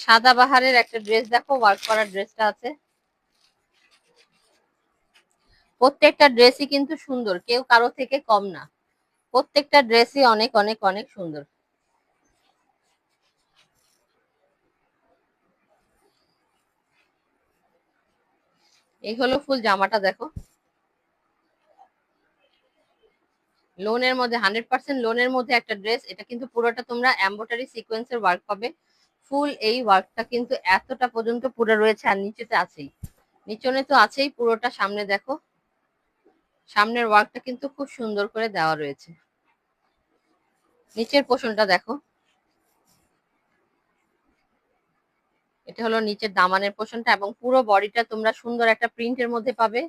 সাদাবাহারের একটা ড্রেস দেখো, ওয়ার্ক করা ড্রেসটা আছে। প্রত্যেকটা ড্রেসই কিন্তু সুন্দর, কেউ কারো থেকে কম না। প্রত্যেকটা ড্রেসই অনেক অনেক অনেক সুন্দর। এই হলো ফুল জামাটা দেখো, লোনের মধ্যে 100% লোনের মধ্যে একটা ড্রেস। এটা কিন্তু পুরোটা তোমরা এমব্রয়ডারি সিকোয়েন্সের ওয়ার্ক পাবে। ফুল এই ওয়ার্কটা কিন্তু এতটা পর্যন্ত পুরো রয়েছে, আর নিচেতে আছেই, নিচনে তো আছেই পুরোটা। সামনে দেখো, সামনের ওয়ার্কটা কিন্তু খুব সুন্দর করে দেওয়া রয়েছে। নিচের পোর্শনটা দেখো, এটা হলো নিচের দামানের পোর্শনটা, এবং পুরো বডিটা তোমরা সুন্দর একটা প্রিন্টের মধ্যে পাবে।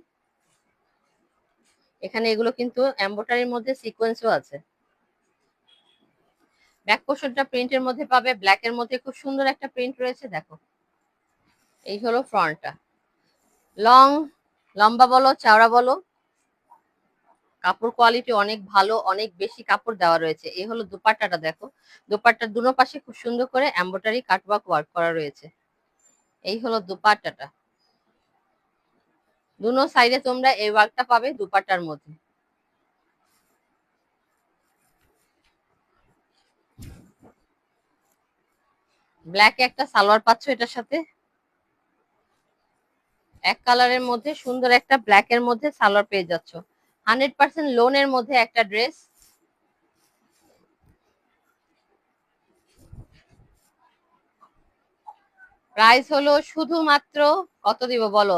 এখানে এগুলো কিন্তু এমব্রয়ডারির মধ্যে সিকোয়েন্সও আছে। ব্যাক পোর্শনটা প্রিন্টের মধ্যে পাবে, ব্ল্যাক এর মধ্যে খুব সুন্দর একটা প্রিন্ট রয়েছে দেখো। এই হলো ফ্রন্টটা, লং, লম্বা বলো চওড়া বলো, কাপড় কোয়ালিটি অনেক ভালো, অনেক বেশি কাপড় দেওয়া রয়েছে। এই হলো দুপাট্টাটা দেখো, দুপাট্টার দুনো পাশে খুব সুন্দর করে এমব্রয়ডারি কাটওয়ার্ক ওয়ার্ক করা রয়েছে। এই হলো দুপাট্টাটা, দুনো সাইডে তোমরা এই ওয়ার্কটা পাবে দুপাট্টার মধ্যে। ব্ল্যাক একটা সালোয়ার পাচ্ছ এটার সাথে, এক কালারের মধ্যে সুন্দর একটা ব্ল্যাক এর মধ্যে সালোয়ার পেয়ে যাচ্ছ। 100% লোনের মধ্যে একটা ড্রেস। প্রাইস হলো শুধুমাত্র, কত দিব বলো?